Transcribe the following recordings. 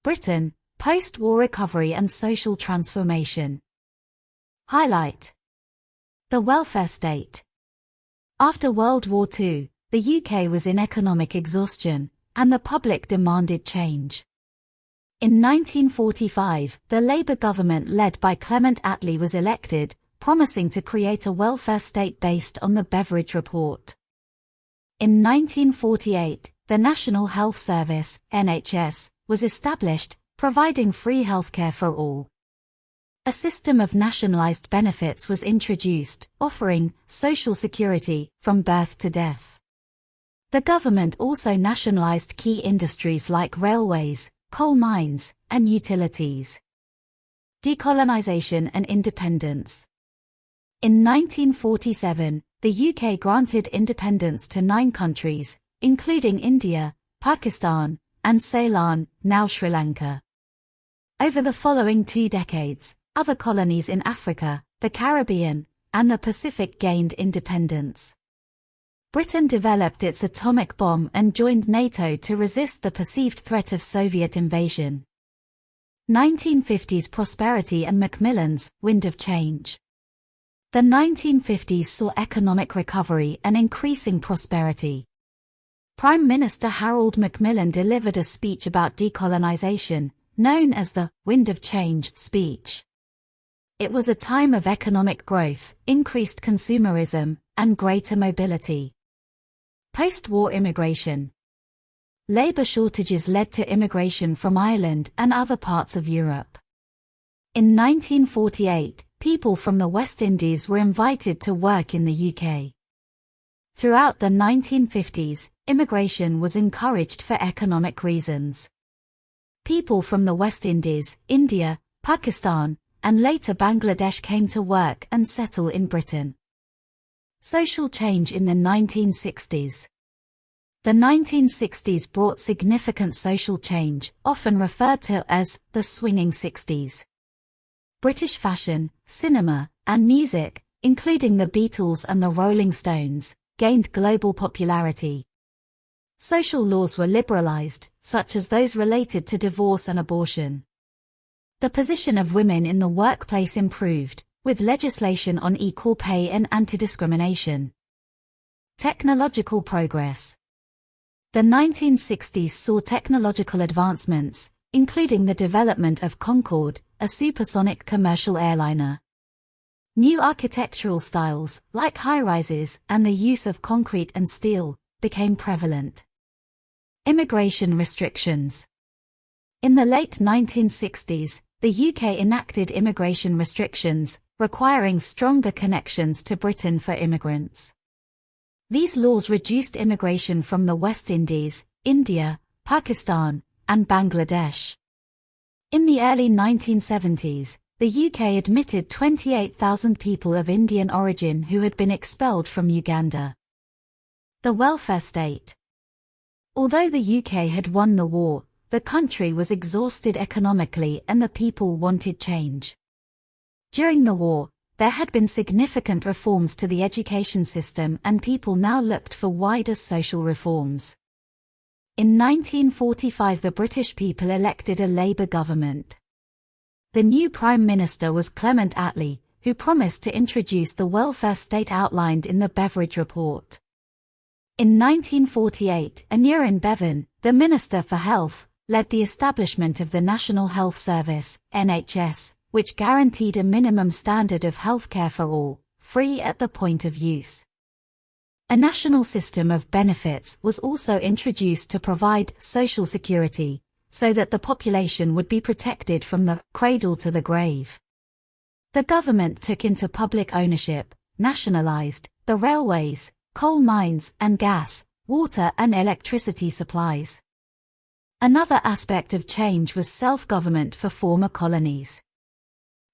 Britain, post-war recovery and social transformation. Highlight: the welfare state. After World War II, the UK was in economic exhaustion, and the public demanded change. In 1945, the Labour government led by Clement Attlee was elected, promising to create a welfare state based on the Beveridge Report. In 1948, the National Health Service, NHS, was established, providing free healthcare for all. A system of nationalised benefits was introduced, offering social security from birth to death. The government also nationalised key industries like railways, coal mines, and utilities. Decolonisation and independence. In 1947, the UK granted independence to 9 countries, including India, Pakistan, and Ceylon, now Sri Lanka. Over the following 2 decades, other colonies in Africa, the Caribbean, and the Pacific gained independence. Britain developed its atomic bomb and joined NATO to resist the perceived threat of Soviet invasion. 1950s prosperity and Macmillan's wind of change. The 1950s saw economic recovery and increasing prosperity. Prime Minister Harold Macmillan delivered a speech about decolonisation, known as the Wind of Change speech. It was a time of economic growth, increased consumerism, and greater mobility. Post-war immigration. Labour shortages led to immigration from Ireland and other parts of Europe. In 1948, people from the West Indies were invited to work in the UK. Throughout the 1950s, immigration was encouraged for economic reasons. People from the West Indies, India, Pakistan, and later Bangladesh came to work and settle in Britain. Social change in the 1960s. The 1960s brought significant social change, often referred to as the swinging 60s. British fashion, cinema, and music, including the Beatles and the Rolling Stones, gained global popularity. Social laws were liberalised, such as those related to divorce and abortion. The position of women in the workplace improved, with legislation on equal pay and anti-discrimination. Technological progress. The 1960s saw technological advancements, including the development of Concorde, a supersonic commercial airliner. New architectural styles, like high-rises and the use of concrete and steel, became prevalent. Immigration restrictions. In the late 1960s, the UK enacted immigration restrictions, requiring stronger connections to Britain for immigrants. These laws reduced immigration from the West Indies, India, Pakistan, and Bangladesh. In the early 1970s, the UK admitted 28,000 people of Indian origin who had been expelled from Uganda. The welfare state. Although the UK had won the war, the country was exhausted economically and the people wanted change. During the war, there had been significant reforms to the education system and people now looked for wider social reforms. In 1945 the British people elected a Labour government. The new Prime Minister was Clement Attlee, who promised to introduce the welfare state outlined in the Beveridge Report. In 1948, Aneurin Bevan, the Minister for Health, led the establishment of the National Health Service, NHS, which guaranteed a minimum standard of healthcare for all, free at the point of use. A national system of benefits was also introduced to provide social security, so that the population would be protected from the cradle to the grave. The government took into public ownership, nationalised, the railways, coal mines and gas, water and electricity supplies. Another aspect of change was self-government for former colonies.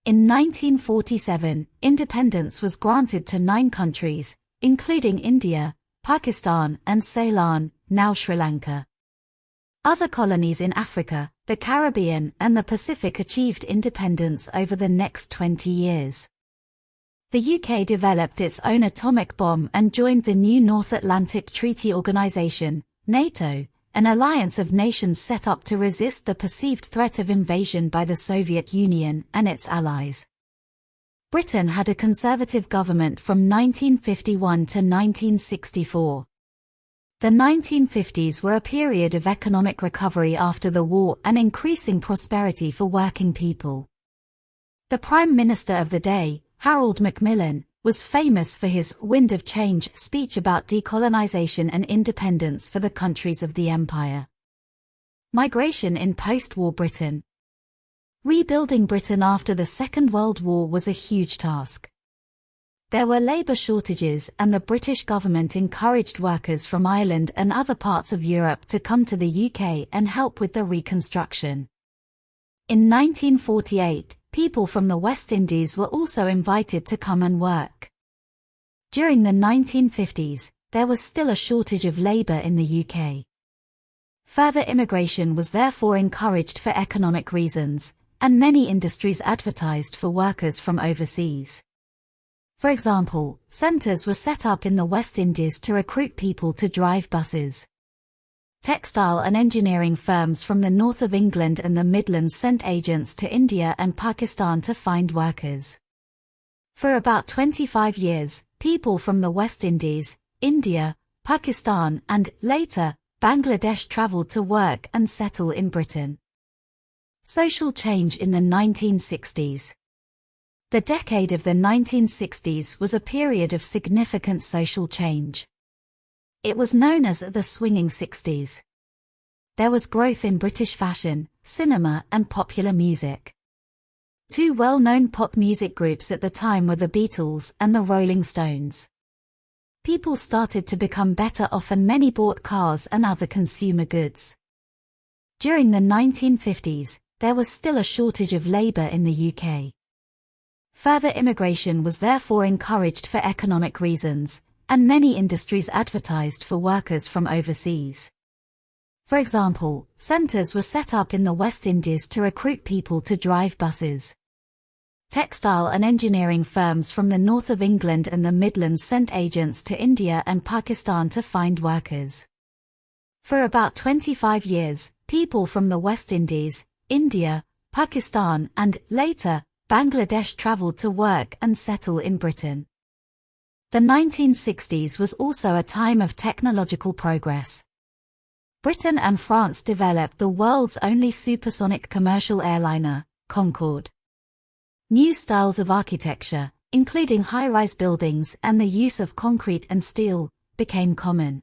In 1947, independence was granted to 9 countries, including India, Pakistan and Ceylon, now Sri Lanka. Other colonies in Africa, the Caribbean and the Pacific achieved independence over the next 20 years. The UK developed its own atomic bomb and joined the new North Atlantic Treaty Organization, NATO, an alliance of nations set up to resist the perceived threat of invasion by the Soviet Union and its allies. Britain had a conservative government from 1951 to 1964. The 1950s were a period of economic recovery after the war and increasing prosperity for working people. The Prime Minister of the day, Harold Macmillan, was famous for his Wind of Change speech about decolonization and independence for the countries of the Empire. Migration in post-war Britain. Rebuilding Britain after the Second World War was a huge task. There were labour shortages and the British government encouraged workers from Ireland and other parts of Europe to come to the UK and help with the reconstruction. In 1948, people from the West Indies were also invited to come and work. During the 1950s, there was still a shortage of labour in the UK. Further immigration was therefore encouraged for economic reasons, and many industries advertised for workers from overseas. For example, centres were set up in the West Indies to recruit people to drive buses. Textile and engineering firms from the north of England and the Midlands sent agents to India and Pakistan to find workers. For about 25 years, people from the West Indies, India, Pakistan and, later, Bangladesh travelled to work and settle in Britain. Social change in the 1960s. The decade of the 1960s was a period of significant social change. It was known as the Swinging 60s. There was growth in British fashion, cinema and popular music. Two well-known pop music groups at the time were the Beatles and the Rolling Stones. People started to become better off and many bought cars and other consumer goods. During the 1950s, there was still a shortage of labour in the UK. Further immigration was therefore encouraged for economic reasons, and many industries advertised for workers from overseas. For example, centres were set up in the West Indies to recruit people to drive buses. Textile and engineering firms from the north of England and the Midlands sent agents to India and Pakistan to find workers. For about 25 years, people from the West Indies, India, Pakistan and, later, Bangladesh travelled to work and settle in Britain. The 1960s was also a time of technological progress. Britain and France developed the world's only supersonic commercial airliner, Concorde. New styles of architecture, including high-rise buildings and the use of concrete and steel, became common.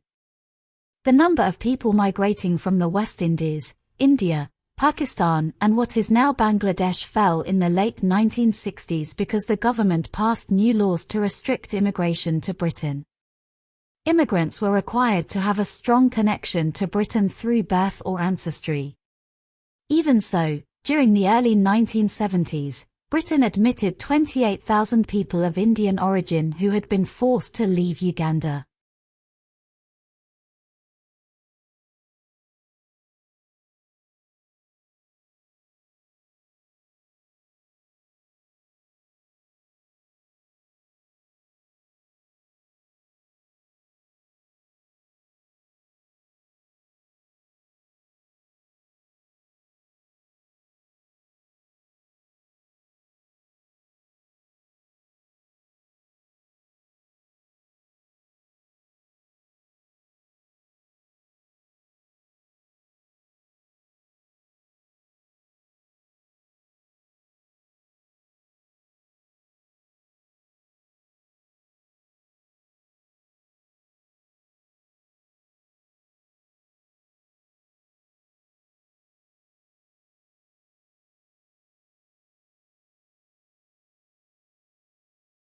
The number of people migrating from the West Indies, India, Pakistan and what is now Bangladesh fell in the late 1960s because the government passed new laws to restrict immigration to Britain. Immigrants were required to have a strong connection to Britain through birth or ancestry. Even so, during the early 1970s, Britain admitted 28,000 people of Indian origin who had been forced to leave Uganda.